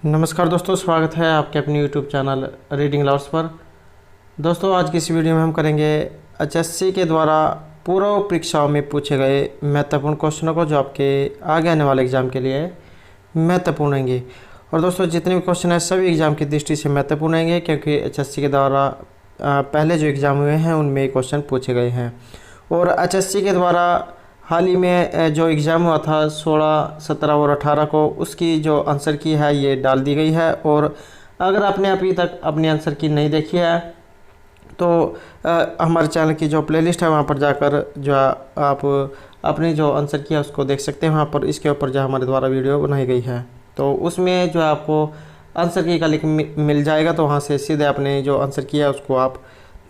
नमस्कार दोस्तों, स्वागत है आपके अपने यूट्यूब चैनल रीडिंग लवर्स पर। दोस्तों, आज की इस वीडियो में हम करेंगे एचएससी के द्वारा पूर्व परीक्षाओं में पूछे गए महत्वपूर्ण क्वेश्चनों को, जो आपके आगे आने वाले एग्ज़ाम के लिए महत्वपूर्ण होंगे। और दोस्तों, जितने भी क्वेश्चन हैं सभी एग्ज़ाम की दृष्टि से महत्वपूर्ण होंगे, क्योंकि एचएससी के द्वारा पहले जो एग्ज़ाम हुए हैं उनमें क्वेश्चन पूछे गए हैं। और एचएससी के द्वारा हाल ही में जो एग्ज़ाम हुआ था 16, 17 और 18 को, उसकी जो आंसर की है ये डाल दी गई है। और अगर आपने अभी तक अपनी आंसर की नहीं देखी है तो हमारे चैनल की जो प्लेलिस्ट है वहाँ पर जाकर जो आप अपनी जो आंसर की है उसको देख सकते हैं। वहाँ पर इसके ऊपर जो हमारे द्वारा वीडियो बनाई गई है, तो उसमें जो आपको आंसर की का लिंक मिल जाएगा, तो वहाँ से सीधे अपने जो आंसर की है उसको आप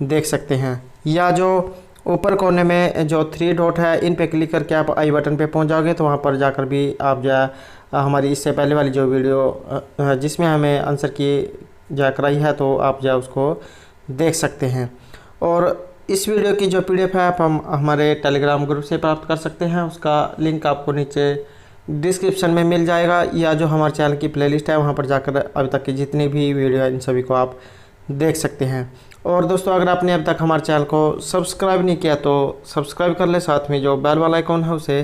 देख सकते हैं। या जो ऊपर कोने में जो 3 डॉट है, इन पे क्लिक करके आप आई बटन पे पहुंच जाओगे, तो वहां पर जाकर भी आप जो हमारी इससे पहले वाली जो वीडियो जिसमें हमें आंसर की जो कराई है, तो आप जो उसको देख सकते हैं। और इस वीडियो की जो पीडीएफ है आप हम हमारे टेलीग्राम ग्रुप से प्राप्त कर सकते हैं। उसका लिंक आपको नीचे डिस्क्रिप्शन में मिल जाएगा, या जो हमारे चैनल की प्लेलिस्ट है वहाँ पर जाकर अभी तक की जितनी भी वीडियो है इन सभी को आप देख सकते हैं। और दोस्तों, अगर आपने अब तक हमारे चैनल को सब्सक्राइब नहीं किया तो सब्सक्राइब कर ले, साथ में जो बेल वाला आइकॉन है उसे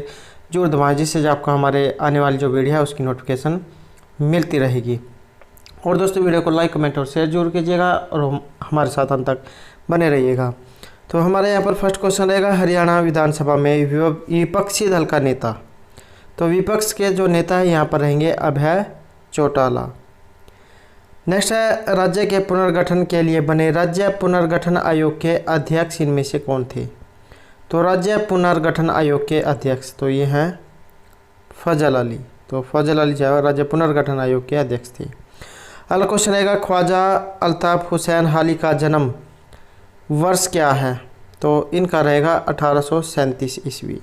जरूर दबाएं, जिससे जो आपको हमारे आने वाली जो वीडियो है उसकी नोटिफिकेशन मिलती रहेगी। और दोस्तों, वीडियो को लाइक, कमेंट और शेयर जरूर कीजिएगा और हमारे साथ अंत तक बने रहिएगा। तो हमारे यहाँ पर फर्स्ट क्वेश्चन रहेगा, हरियाणा विधानसभा में विपक्षी दल का नेता। तो विपक्ष के जो नेता है यहाँ पर रहेंगे अभय चौटाला। नेक्स्ट है, राज्य के पुनर्गठन के लिए बने राज्य पुनर्गठन आयोग के अध्यक्ष इनमें से कौन थे। तो राज्य पुनर्गठन आयोग के अध्यक्ष तो ये हैं फजल अली। तो फजल अली जो है राज्य पुनर्गठन आयोग के अध्यक्ष थे। अगला क्वेश्चन रहेगा, ख्वाजा अल्ताफ हुसैन हाली का जन्म वर्ष क्या है। तो इनका रहेगा 1837 ईस्वी।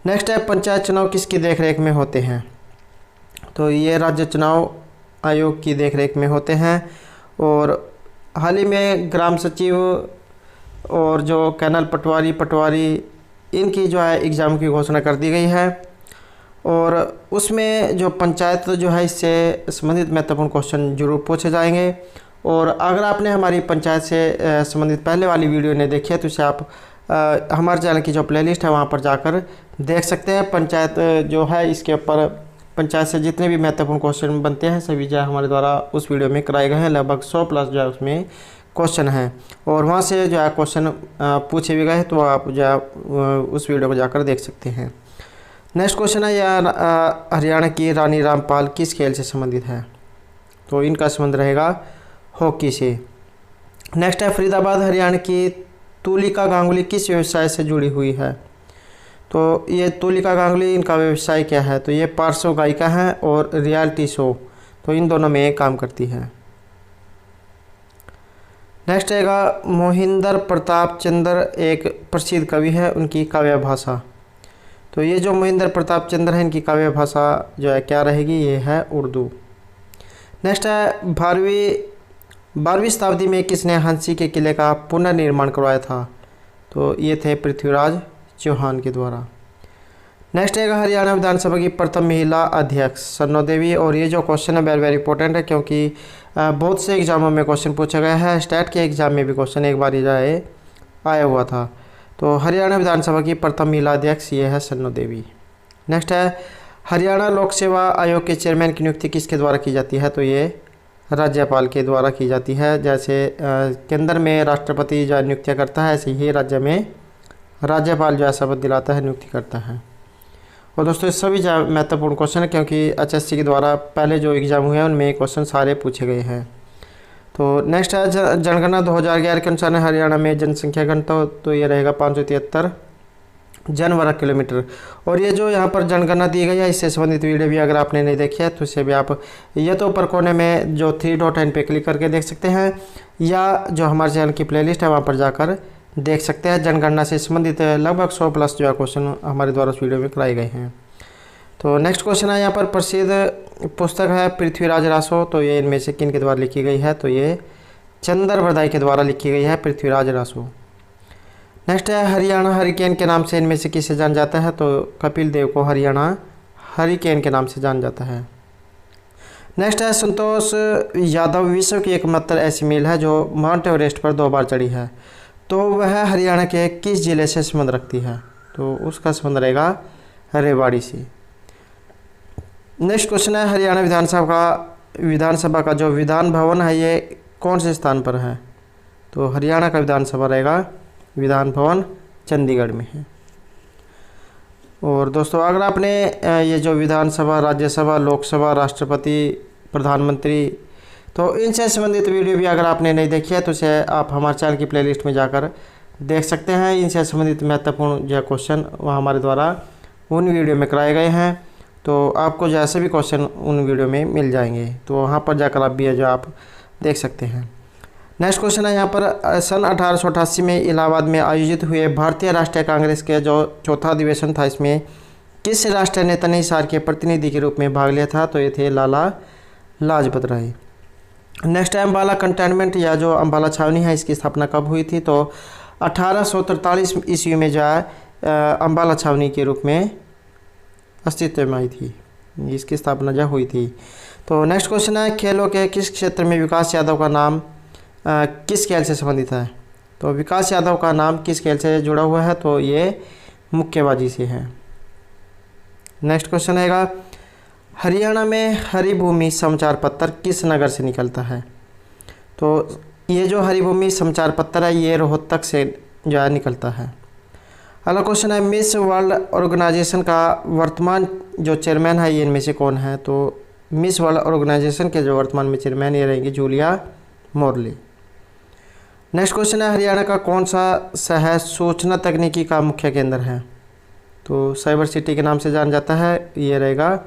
नेक्स्ट है, पंचायत चुनाव किसकी देखरेख में होते हैं। तो ये राज्य चुनाव आयोग की देखरेख में होते हैं। और हाल ही में ग्राम सचिव और जो कैनल पटवारी इनकी जो है एग्ज़ाम की घोषणा कर दी गई है। और उसमें जो पंचायत जो है इससे संबंधित महत्वपूर्ण क्वेश्चन जरूर पूछे जाएंगे। और अगर आपने हमारी पंचायत से संबंधित पहले वाली वीडियो नहीं देखी है तो इसे आप हमारे चैनल की जो प्लेलिस्ट है वहाँ पर जाकर देख सकते हैं। पंचायत जो है इसके ऊपर पंचायत से जितने भी महत्वपूर्ण क्वेश्चन बनते हैं सभी जो हमारे द्वारा उस वीडियो में कराए गए हैं। लगभग 100 प्लस जो है उसमें क्वेश्चन हैं, और वहाँ से जो है क्वेश्चन पूछे भी गए, तो आप जो है उस वीडियो को जाकर देख सकते हैं। नेक्स्ट क्वेश्चन है, यह हरियाणा की रानी रामपाल किस खेल से संबंधित है। तो इनका संबंध रहेगा हॉकी से। नेक्स्ट है, फरीदाबाद हरियाणा की तुलिका गांगुली किस व्यवसाय से जुड़ी हुई है। तो ये तुलिका गांगुली इनका व्यवसाय क्या है। तो ये पार्श्व गायिका है और रियलिटी शो, तो इन दोनों में काम करती है। नेक्स्ट रहेगा, मोहिंदर प्रताप चंद्र एक प्रसिद्ध कवि है, उनकी काव्य भाषा। तो ये जो मोहिंदर प्रताप चंद्र है इनकी काव्य भाषा जो है क्या रहेगी, ये है उर्दू। नेक्स्ट है, 12वीं शताब्दी में किसने हंसी के किले का पुनर्निर्माण करवाया था। तो ये थे पृथ्वीराज चौहान के द्वारा। नेक्स्ट है, हरियाणा विधानसभा की प्रथम महिला अध्यक्ष सन्नो देवी। और ये जो क्वेश्चन है वेरी इंपॉर्टेंट है, क्योंकि बहुत से एग्जामों में क्वेश्चन पूछा गया है। स्टेट के एग्जाम में भी क्वेश्चन एक बार जाए आया हुआ था। तो हरियाणा विधानसभा की प्रथम महिला अध्यक्ष ये है सन्नो देवी। नेक्स्ट है, हरियाणा लोक सेवा आयोग के चेयरमैन की नियुक्ति किसके द्वारा की जाती है। तो ये राज्यपाल के द्वारा की जाती है। जैसे केंद्र में राष्ट्रपति जो नियुक्तियाँ करता है, ऐसे ही राज्य में राज्यपाल जो है शपथ दिलाता है, नियुक्ति करता है। और दोस्तों, सभी जो महत्वपूर्ण क्वेश्चन है, क्योंकि एचएससी के द्वारा पहले जो एग्ज़ाम हुए हैं उनमें क्वेश्चन सारे पूछे गए हैं। तो नेक्स्ट है, जनगणना 2011 के अनुसार हरियाणा में जनसंख्या घनत्व तो ये रहेगा 573 जन वर्ग किलोमीटर। और ये जो यहाँ पर जनगणना दी गई है इससे संबंधित वीडियो भी अगर आपने नहीं देखी है तो इसे भी आप ये तो ऊपर कोने में जो 3 डॉट इन पे क्लिक करके देख सकते हैं, या जो हमारे चैनल की प्लेलिस्ट है वहाँ पर जाकर देख सकते हैं। जनगणना से संबंधित लगभग 100 प्लस जो है क्वेश्चन हमारे द्वारा उस वीडियो में कराए गए हैं। तो नेक्स्ट क्वेश्चन है, यहाँ पर प्रसिद्ध पुस्तक है पृथ्वीराज रासो। तो ये इनमें से किन के द्वारा लिखी गई है। तो ये चंद्र बरदाई के द्वारा लिखी गई है पृथ्वीराज रासो। नेक्स्ट है, हरियाणा हरिकेन के नाम से इनमें से किसे जाना जाता है। तो कपिल देव को हरियाणा हरिकेन के नाम से जाना जाता है। नेक्स्ट है संतोष यादव विश्व की एकमात्र ऐसी महिला है जो माउंट एवरेस्ट पर 2 बार चढ़ी है, तो वह हरियाणा के किस जिले से संबंध रखती है? तो उसका संबंध रहेगा रेवाड़ी से। नेक्स्ट क्वेश्चन है हरियाणा विधानसभा का जो विधान भवन है ये कौन से स्थान पर है? तो हरियाणा का विधानसभा रहेगा विधान भवन चंडीगढ़ में है। और दोस्तों अगर आपने ये जो विधानसभा, राज्यसभा, लोकसभा, राष्ट्रपति, प्रधानमंत्री, तो इनसे संबंधित वीडियो भी अगर आपने नहीं देखी है तो उसे आप हमारे चैनल की प्लेलिस्ट में जाकर देख सकते हैं। इनसे संबंधित महत्वपूर्ण जो क्वेश्चन वह हमारे द्वारा उन वीडियो में कराए गए हैं, तो आपको जैसे भी क्वेश्चन उन वीडियो में मिल जाएंगे, तो वहाँ पर जाकर आप भी है जो आप देख सकते हैं। नेक्स्ट क्वेश्चन है यहाँ पर सन 1888 में इलाहाबाद में आयोजित हुए भारतीय राष्ट्रीय कांग्रेस के जो चौथा अधिवेशन था, इसमें किस राष्ट्रीय नेता ने हिसार के प्रतिनिधि के रूप में भाग लिया था? तो ये थे लाला लाजपत राय। नेक्स्ट है अम्बाला कंटेनमेंट या जो अम्बाला छावनी है, इसकी स्थापना कब हुई थी? तो 1843 ईस्वी में जो है अम्बाला छावनी के रूप में अस्तित्व में आई थी, इसकी स्थापना जो हुई थी। तो नेक्स्ट क्वेश्चन है खेलों के किस क्षेत्र में विकास यादव का नाम किस खेल से संबंधित है? तो विकास यादव का नाम किस खेल से जुड़ा हुआ है? तो ये मुक्केबाजी से है। नेक्स्ट क्वेश्चन रहेगा हरियाणा में हरिभूमि समाचार पत्र किस नगर से निकलता है? तो ये जो हरिभूमि समाचार पत्र है ये रोहतक से जो है निकलता है। अगला क्वेश्चन है मिस वर्ल्ड ऑर्गेनाइजेशन का वर्तमान जो चेयरमैन है ये इनमें से कौन है? तो मिस वर्ल्ड ऑर्गेनाइजेशन के जो वर्तमान में चेयरमैन ये रहेंगी जूलिया मोरली। नेक्स्ट क्वेश्चन है हरियाणा का कौन सा शहर सूचना तकनीकी का मुख्य केंद्र है? तो साइबर सिटी के नाम से जाना जाता है, ये रहेगा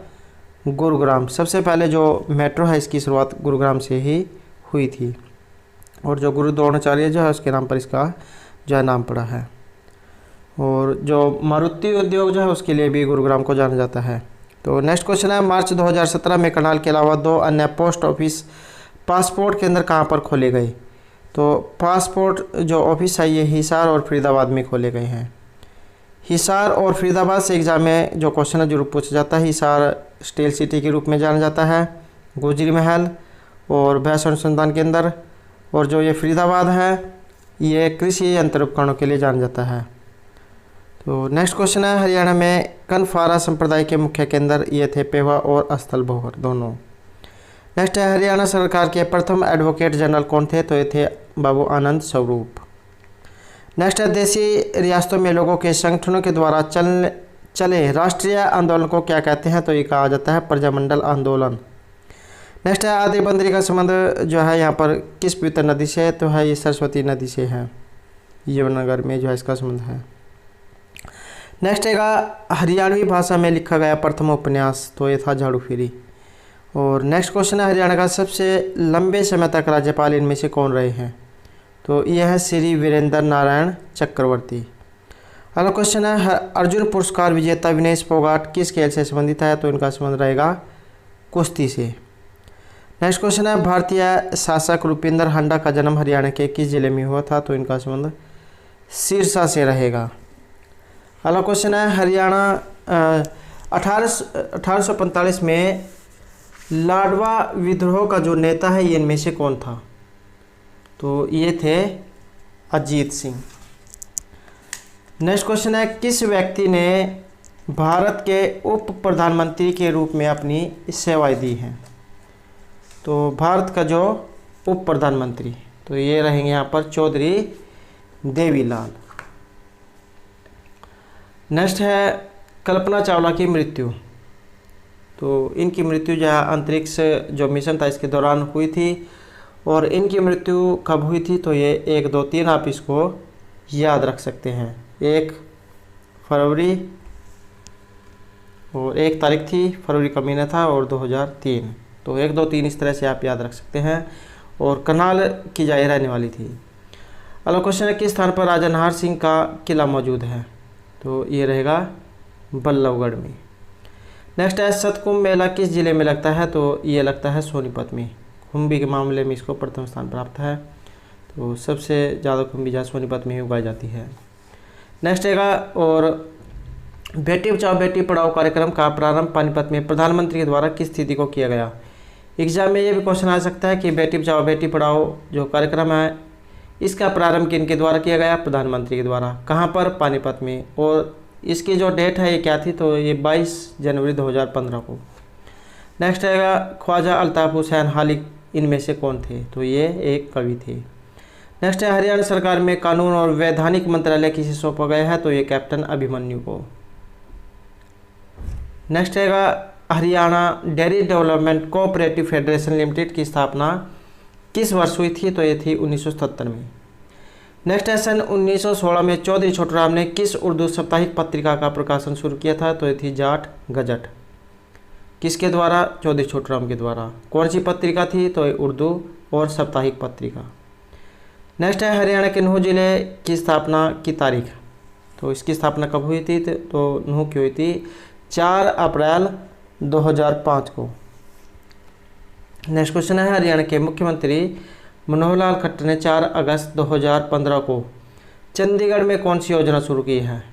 गुरुग्राम। सबसे पहले जो मेट्रो है इसकी शुरुआत गुरुग्राम से ही हुई थी, और जो गुरु द्रोणाचार्य जो है उसके नाम पर इसका जो है नाम पड़ा है। और जो मारुति उद्योग जो है उसके लिए भी गुरुग्राम को जाना जाता है। तो नेक्स्ट क्वेश्चन है मार्च 2017 में करनाल के अलावा 2 अन्य पोस्ट ऑफिस पासपोर्ट केंद्र कहाँ पर खोले गए? तो पासपोर्ट जो ऑफिस है ये हिसार और फरीदाबाद में खोले गए हैं। हिसार और फरीदाबाद से एग्जाम में जो क्वेश्चन है जरूर पूछा जाता है। हिसार स्टील सिटी के रूप में जाना जाता है, गुजरी महल और भैंस अनुसंधान केंद्र, और जो ये फरीदाबाद है ये कृषि यंत्र उपकरणों के लिए जाना जाता है। तो नेक्स्ट क्वेश्चन है हरियाणा में कनफारा संप्रदाय के मुख्य केंद्र ये थे पेवा और स्थल भोवर दोनों। नेक्स्ट है हरियाणा सरकार के प्रथम एडवोकेट जनरल कौन थे? तो ये थे बाबू आनंद स्वरूप। नेक्स्ट है देशी रियासतों में लोगों के संगठनों के द्वारा चले राष्ट्रीय आंदोलन को क्या कहते हैं? तो ये कहा जाता है प्रजामंडल आंदोलन। नेक्स्ट है आदि बंदरी का संबंध जो है यहाँ पर किस पवित्र नदी से? तो है ये सरस्वती नदी से है, यमुनानगर में जो है इसका संबंध है। नेक्स्ट है हरियाणवी भाषा में लिखा गया प्रथम उपन्यास? तो ये था झाड़ू फिरी। और नेक्स्ट क्वेश्चन है हरियाणा का सबसे लंबे समय तक राज्यपाल इनमें से कौन रहे हैं? तो यह है श्री वीरेंद्र नारायण चक्रवर्ती। अगला क्वेश्चन है अर्जुन पुरस्कार विजेता विनेश फोगाट किस खेल से संबंधित है? तो इनका संबंध रहेगा कुश्ती से। नेक्स्ट क्वेश्चन है भारतीय शासक रूपिंदर हांडा का जन्म हरियाणा के किस जिले में हुआ था? तो इनका संबंध सिरसा से रहेगा। अगला क्वेश्चन है हरियाणा 1845 में लाडवा विद्रोह का जो नेता है ये इनमें से कौन था? तो ये थे अजीत सिंह। नेक्स्ट क्वेश्चन है किस व्यक्ति ने भारत के उप प्रधानमंत्री के रूप में अपनी सेवाएं दी हैं? तो भारत का जो उप प्रधानमंत्री तो ये रहेंगे यहाँ पर चौधरी देवीलाल। नेक्स्ट है कल्पना चावला की मृत्यु। तो इनकी मृत्यु जो है अंतरिक्ष जो मिशन था इसके दौरान हुई थी, और इनकी मृत्यु कब हुई थी? तो ये 1, 2, 3 आप इसको याद रख सकते हैं। 1 फरवरी और 1 तारीख थी, फरवरी का महीना था, और 2003। तो 1, 2, 3 इस तरह से आप याद रख सकते हैं। और करनाल की जाए रहने वाली थी। अगला क्वेश्चन है किस स्थान पर राजा नाहर सिंह का किला मौजूद है? तो ये रहेगा बल्लभगढ़ में। नेक्स्ट है सतकुंभ मेला किस जिले में लगता है? तो ये लगता है सोनीपत में। खुम्बी के मामले में इसको प्रथम स्थान प्राप्त है। तो सबसे ज़्यादा खुम्बी जहाँ सोनीपत में ही उगाई जाती है। नेक्स्ट है और बेटी बचाओ बेटी पढ़ाओ कार्यक्रम का प्रारंभ पानीपत में प्रधानमंत्री के द्वारा किस तिथि को किया गया? एग्जाम में ये भी क्वेश्चन आ सकता है कि बेटी बचाओ बेटी पढ़ाओ जो कार्यक्रम है इसका प्रारंभ किनके द्वारा किया गया? प्रधानमंत्री के द्वारा। कहाँ पर? पानीपत में। और इसकी जो डेट है ये क्या थी? तो ये 22 जनवरी 2015 को। नेक्स्ट आएगा ख्वाजा अल्ताफ हुसैन हाली इनमें से कौन थे? तो ये एक कवि थे। नेक्स्ट है हरियाणा सरकार में कानून और वैधानिक मंत्रालय किसे सौंपा गया है? तो ये कैप्टन अभिमन्यु को। नेक्स्ट आएगा Haryana dairy development cooperative federation limited की स्थापना किस वर्ष हुई थी? तो ये थी 1977 में। नेक्स्ट है सन 1916 में चौधरी छोटूराम ने किस उर्दू साप्ताहिक पत्रिका का प्रकाशन शुरू किया था? तो ये थी जाट गजट। किसके द्वारा? चौधरी छोटूराम के द्वारा। कौन सी पत्रिका थी? तो ये उर्दू और साप्ताहिक पत्रिका। नेक्स्ट है हरियाणा के नूह जिले की स्थापना की तारीख। तो इसकी स्थापना कब हुई थी? तो नूह की हुई थी 4 अप्रैल 2005 को। नेक्स्ट क्वेश्चन है हरियाणा के मुख्यमंत्री मनोहर लाल खट्टर ने 4 अगस्त 2015 को चंडीगढ़ में कौन सी योजना शुरू की है?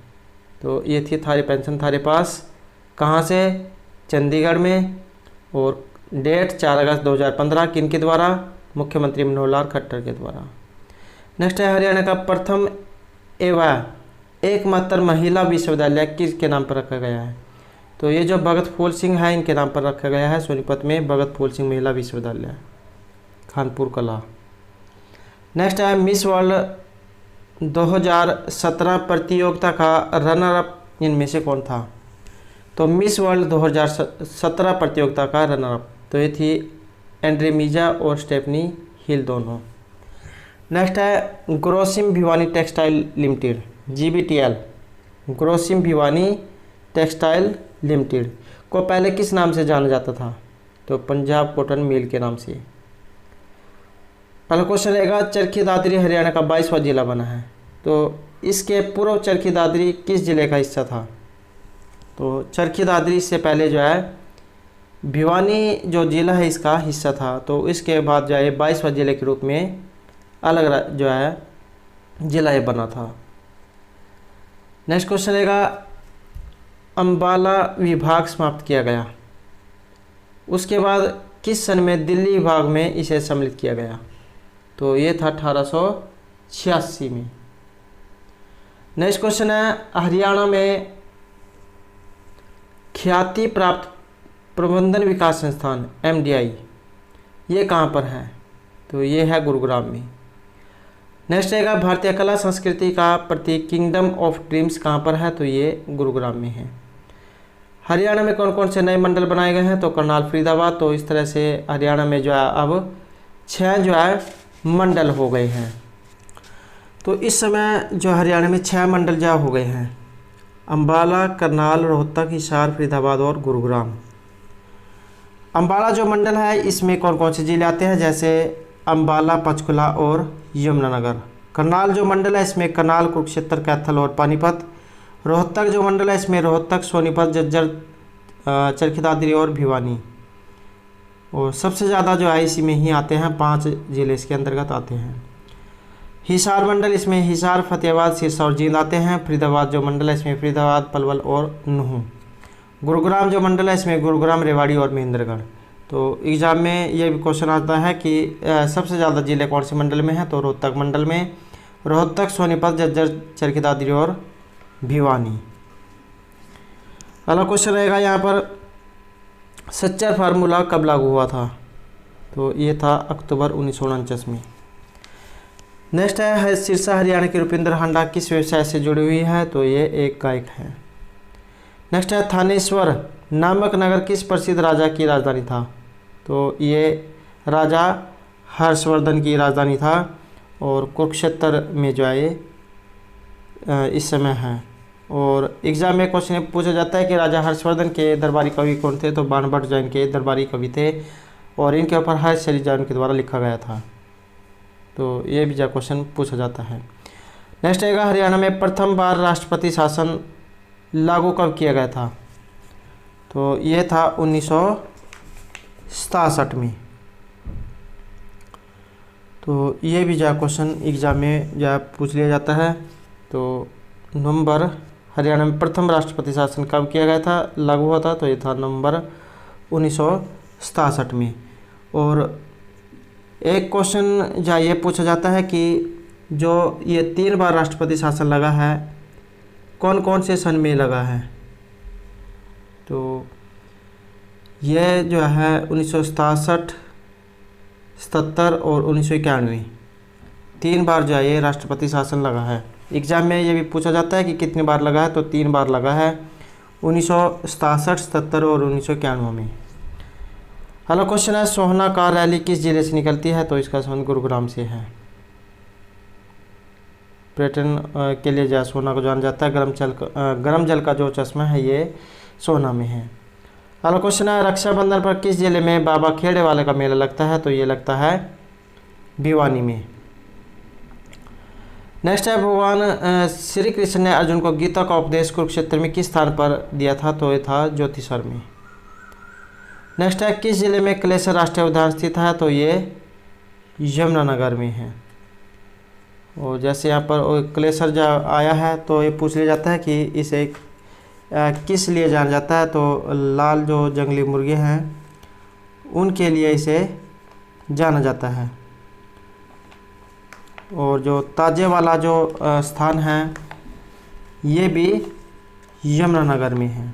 तो ये थी थारी पेंशन थारे पास। कहाँ से? चंडीगढ़ में। और डेट 4 अगस्त 2015 किनके द्वारा? मुख्यमंत्री मनोहर लाल खट्टर के द्वारा। नेक्स्ट है हरियाणा का प्रथम एवं एकमात्र महिला विश्वविद्यालय किसके नाम पर रखा गया है? तो ये जो भगत फूल सिंह है इनके नाम पर रखा गया है सोनीपत में भगत फूल सिंह महिला विश्वविद्यालय खानपुर कला। नेक्स्ट है मिस वर्ल्ड 2017 प्रतियोगिता का रनर अप इनमें से कौन था? तो मिस वर्ल्ड 2017 प्रतियोगिता का रनर अप तो ये थी एंड्रेमिजा और स्टेफनी हिल दोनों। नेक्स्ट है Grasim Bhiwani textile limited GBTL Grasim Bhiwani textile limited को पहले किस नाम से जाना जाता था? तो पंजाब कॉटन मिल के नाम से। पहला क्वेश्चन रहेगा चरखी दादरी हरियाणा का 22वां जिला बना है। तो इसके पूर्व चरखी दादरी किस जिले का हिस्सा था? तो चरखी दादरी से पहले जो है भिवानी जो जिला है इसका हिस्सा था। तो इसके बाद जो है 22वां जिले के रूप में अलग जो है जिला ये बना था। नेक्स्ट क्वेश्चन रहेगा अम्बाला विभाग समाप्त किया गया उसके बाद किस सन में दिल्ली विभाग में इसे सम्मिलित किया गया? तो ये था 1886 में। नेक्स्ट क्वेश्चन है हरियाणा में ख्याति प्राप्त प्रबंधन विकास संस्थान MDI ये कहाँ पर है? तो ये है गुरुग्राम में। नेक्स्ट रहेगा भारतीय कला संस्कृति का प्रतीक किंगडम ऑफ ड्रीम्स कहाँ पर है? तो ये गुरुग्राम में है। हरियाणा में कौन कौन से नए मंडल बनाए गए हैं? तो करनाल फरीदाबाद। तो इस तरह से हरियाणा में जो है अब 6 जो है मंडल हो गए हैं। तो इस समय जो हरियाणा में 6 मंडल जो हो गए हैं अम्बाला, करनाल, रोहतक, हिसार, फरीदाबाद और गुरुग्राम। अम्बाला जो मंडल है इसमें कौन कौन से जिले आते हैं? जैसे अम्बाला, पंचकुला और यमुनानगर। करनाल जो मंडल है इसमें करनाल, कुरुक्षेत्र, कैथल और पानीपत। रोहतक जो मंडल है इसमें रोहतक, सोनीपत, झज्जर, चरखी दादरी और भिवानी। और सबसे ज़्यादा जो है इसी में ही आते हैं 5 जिले इसके अंतर्गत आते हैं। हिसार मंडल इसमें हिसार, फतेहाबाद, सिरसा और जींद आते हैं। फरीदाबाद जो मंडल है इसमें फरीदाबाद, पलवल और नूंह। गुरुग्राम जो मंडल है इसमें गुरुग्राम, रेवाड़ी और महेंद्रगढ़। तो एग्ज़ाम में ये भी क्वेश्चन आता है कि सबसे ज़्यादा जिले कौन से मंडल में हैं? तो रोहतक मंडल में रोहतक, सोनीपत, झज्जर, चरखी दादरी और भिवानी। अगला क्वेश्चन रहेगा यहाँ पर सच्चर फार्मूला कब लागू हुआ था? तो ये था अक्टूबर 1949 में। नेक्स्ट है सिरसा हरियाणा की रुपिंदर हांडा किस व्यवसाय से जुड़ी हुई है? तो ये एक गायक है। नेक्स्ट है थानेश्वर नामक नगर किस प्रसिद्ध राजा की राजधानी था? तो ये राजा हर्षवर्धन की राजधानी था और कुरुक्षेत्र में जो है ये इस समय है। और एग्ज़ाम में क्वेश्चन पूछा जाता है कि राजा हर्षवर्धन के दरबारी कवि कौन थे? तो बाणभट्ट जैन के दरबारी कवि थे और इनके ऊपर हर्षचरित जैन के द्वारा लिखा गया था। तो ये भी जो क्वेश्चन पूछा जाता है। नेक्स्ट आएगा हरियाणा में प्रथम बार राष्ट्रपति शासन लागू कब किया गया था? तो ये था 1967 में। तो ये भी जो क्वेश्चन एग्ज़ाम में जो पूछ लिया जाता है। तो नवंबर हरियाणा में प्रथम राष्ट्रपति शासन कब किया गया था, लागू हुआ था? तो ये था नवंबर 1967 में। और एक क्वेश्चन जो ये पूछा जाता है कि जो ये 3 बार राष्ट्रपति शासन लगा है कौन कौन से सन में लगा है। तो यह जो है 1967, 77 और 1991 3 बार जो है ये राष्ट्रपति शासन लगा है। एग्ज़ाम में ये भी पूछा जाता है कि कितनी बार लगा है, तो 3 बार लगा है 1967, 77 और 1991 में। अगला क्वेश्चन है सोहना कार रैली किस जिले से निकलती है, तो इसका संबंध गुरुग्राम से है। पर्यटन के लिए जो सोहना को जाना जाता है, गर्म जल का जो चश्मा है ये सोहना में है। अगला क्वेश्चन है रक्षाबंधन पर किस जिले में बाबा खेड़े वाले का मेला लगता है, तो ये लगता है भिवानी में। नेक्स्ट है भगवान श्री कृष्ण ने अर्जुन को गीता का उपदेश कुरुक्षेत्र में किस स्थान पर दिया था, तो ये था ज्योतिसर में। नेक्स्ट है किस जिले में कलेसर राष्ट्रीय उद्यान स्थित है, तो ये यमुनानगर में है। और जैसे यहाँ पर कलेसर जो आया है तो ये पूछ लिया जाता है कि इसे किस लिए जाना जाता है, तो लाल जो जंगली मुर्गे हैं उनके लिए इसे जाना जाता है। और जो ताजे वाला जो स्थान है ये भी यमुनानगर में है।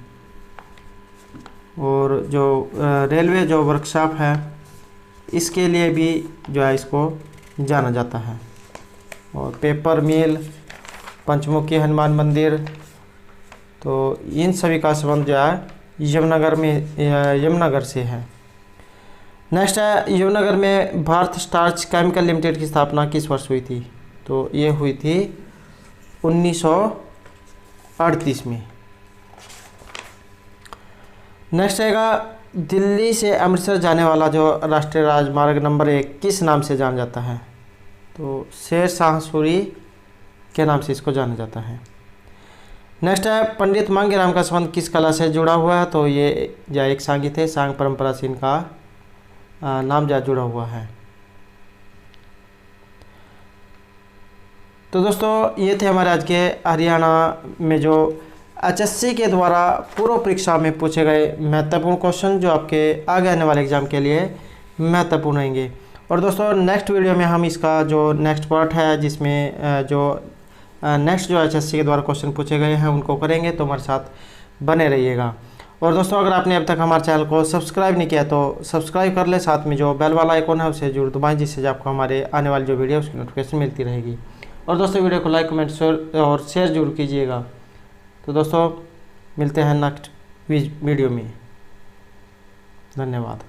और जो रेलवे जो वर्कशॉप है इसके लिए भी जो है इसको जाना जाता है। और पेपर मिल, पंचमुखी हनुमान मंदिर, तो इन सभी का संबंध जो है यमुनानगर से है। नेक्स्ट है यमुनानगर में भारत स्टार्च केमिकल लिमिटेड की स्थापना किस वर्ष हुई थी, तो ये हुई थी 1938 में। नेक्स्ट रहेगा दिल्ली से अमृतसर जाने वाला जो राष्ट्रीय राजमार्ग नंबर 1 किस नाम से जाना जाता है, तो शेर शाह सूरी के नाम से इसको जाना जाता है। नेक्स्ट है पंडित मांगेराम का संबंध किस कला से जुड़ा हुआ है, तो ये जो एक सांगी थे, सांग परंपरा से इनका नाम जो जुड़ा हुआ है। तो दोस्तों ये थे हमारे आज के हरियाणा में जो HSC के द्वारा पूर्व परीक्षा में पूछे गए महत्वपूर्ण क्वेश्चन जो आपके आगे आने वाले एग्जाम के लिए महत्वपूर्ण रहेंगे। और दोस्तों नेक्स्ट वीडियो में हम इसका जो नेक्स्ट पार्ट है जिसमें जो नेक्स्ट जो HSC के द्वारा क्वेश्चन पूछे गए हैं उनको करेंगे, तो हमारे साथ बने रहिएगा। और दोस्तों अगर आपने अब तक हमारे चैनल को सब्सक्राइब नहीं किया तो सब्सक्राइब कर ले, साथ में जो बेल वाला आइकॉन है उसे जरूर दबाएं जिससे आपको हमारे आने वाली जो वीडियो उसकी नोटिफिकेशन मिलती रहेगी। और दोस्तों वीडियो को लाइक, कमेंट और शेयर जरूर कीजिएगा। तो दोस्तों मिलते हैं नेक्स्ट वीडियो में। धन्यवाद।